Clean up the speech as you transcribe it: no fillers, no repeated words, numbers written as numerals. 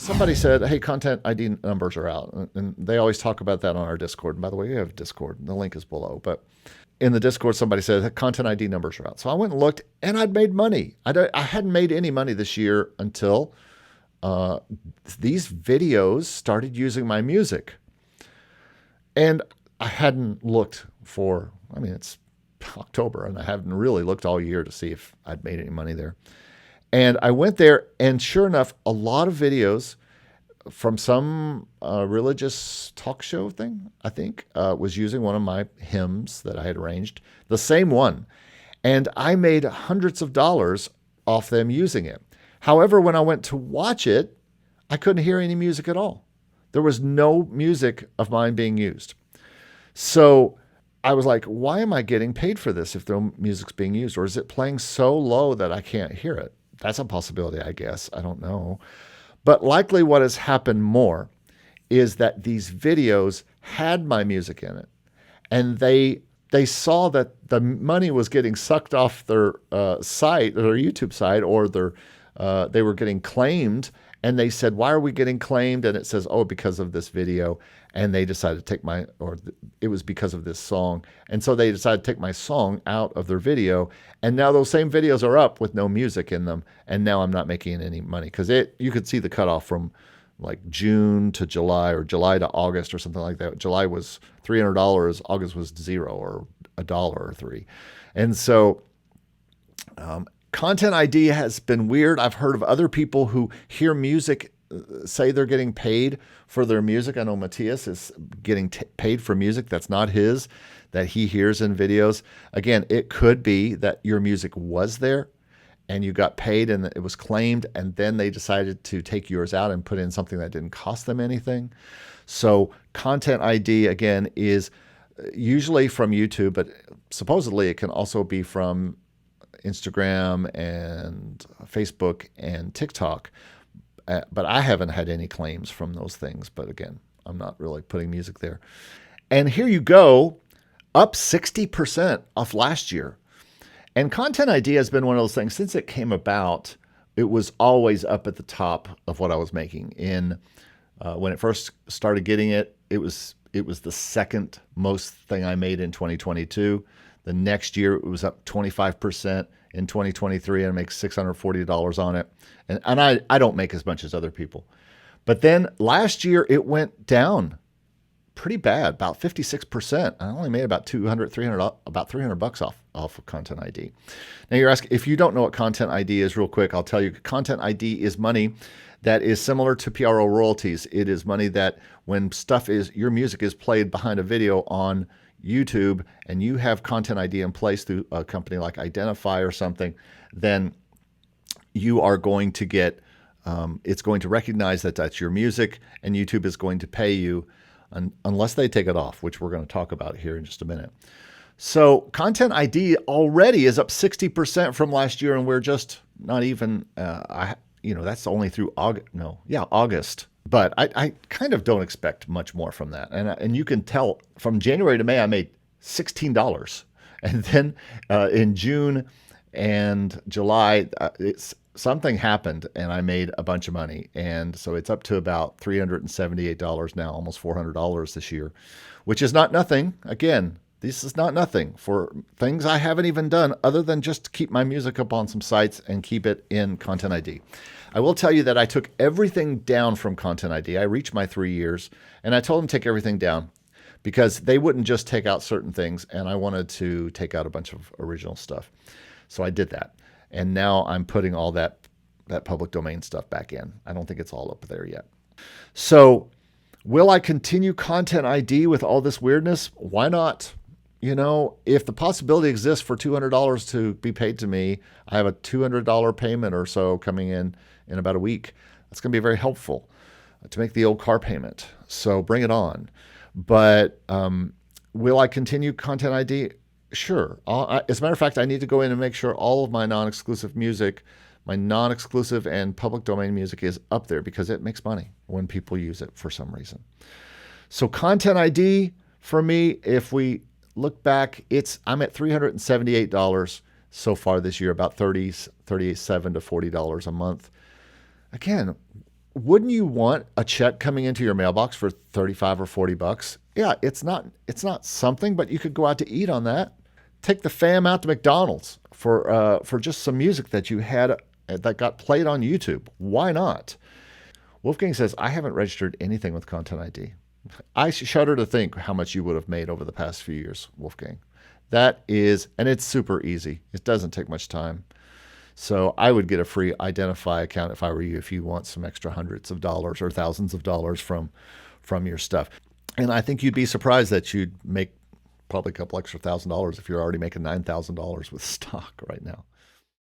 somebody said, hey, content ID numbers are out. And they always talk about that on our Discord. And by the way, we have Discord. The link is below. But in the Discord, somebody said content ID numbers are out. So I went and looked, and I'd made money. I hadn't made any money this year until these videos started using my music. And I hadn't looked for, it's October, and I haven't really looked all year to see if I'd made any money there. And I went there, and sure enough, a lot of videos from some religious talk show thing, I think, was using one of my hymns that I had arranged, the same one. And I made hundreds of dollars off them using it. However, when I went to watch it, I couldn't hear any music at all. There was no music of mine being used. So I was like, why am I getting paid for this if no music's being used? Or is it playing so low that I can't hear it? That's a possibility, I guess. I don't know. But likely what has happened more is that these videos had my music in it. And they saw that the money was getting sucked off their site, their YouTube site, or they were getting claimed. And they said, why are we getting claimed? And it says, oh, because of this video. And they decided to take it was because of this song. And so they decided to take my song out of their video. And now those same videos are up with no music in them. And now I'm not making any money because you could see the cutoff from like June to July or July to August or something like that. July was $300. August was $0 or $1 or $3. And so, content ID has been weird. I've heard of other people who hear music say they're getting paid for their music. I know Matthias is getting paid for music that's not his, that he hears in videos. Again, it could be that your music was there and you got paid and it was claimed, and then they decided to take yours out and put in something that didn't cost them anything. So content ID, again, is usually from YouTube, but supposedly it can also be from Instagram and Facebook and TikTok. But I haven't had any claims from those things. But again, I'm not really putting music there. And here you go, up 60% off last year. And Content ID has been one of those things since it came about. It was always up at the top of what I was making. When it first started getting it, it was the second most thing I made in 2022. The next year, it was up 25%. In 2023, I make $640 on it. And I don't make as much as other people. But then last year, it went down pretty bad, about 56%. I only made about about $300 off of Content ID. Now you're asking, if you don't know what Content ID is, real quick, I'll tell you. Content ID is money that is similar to PRO royalties. It is money that when your music is played behind a video on YouTube and you have Content ID in place through a company like IDENTIFYY or something, then you are going to get, it's going to recognize that that's your music, and YouTube is going to pay you unless they take it off, which we're going to talk about here in just a minute. So Content ID already is up 60% from last year, and we're just not even, that's only through August. But I kind of don't expect much more from that. And you can tell from January to May, I made $16. And then in June and July, something happened and I made a bunch of money. And so it's up to about $378 now, almost $400 this year, which is not nothing. Again, this is not nothing for things I haven't even done other than just keep my music up on some sites and keep it in Content ID. I will tell you that I took everything down from Content ID. I reached my 3 years, and I told them to take everything down because they wouldn't just take out certain things, and I wanted to take out a bunch of original stuff. So I did that, and now I'm putting all that public domain stuff back in. I don't think it's all up there yet. So will I continue Content ID with all this weirdness? Why not? If the possibility exists for $200 to be paid to me, I have a $200 payment or so coming in about a week. That's going to be very helpful to make the old car payment. So bring it on. But will I continue Content ID? Sure. As a matter of fact, I need to go in and make sure all of my non-exclusive music, my non-exclusive and public domain music is up there because it makes money when people use it for some reason. So Content ID for me, if we look back, I'm at $378 so far this year, about $37 to $40 a month. Again, wouldn't you want a check coming into your mailbox for 35 or 40 bucks? Yeah, it's not something, but you could go out to eat on that. Take the fam out to McDonald's for just some music that you had that got played on YouTube. Why not? Wolfgang says, I haven't registered anything with Content ID. I shudder to think how much you would have made over the past few years, Wolfgang. That is, and it's super easy. It doesn't take much time. So I would get a free IDENTIFYY account if I were you, if you want some extra hundreds of dollars or thousands of dollars from your stuff. And I think you'd be surprised that you'd make probably a couple extra $1,000 if you're already making $9,000 with stock right now.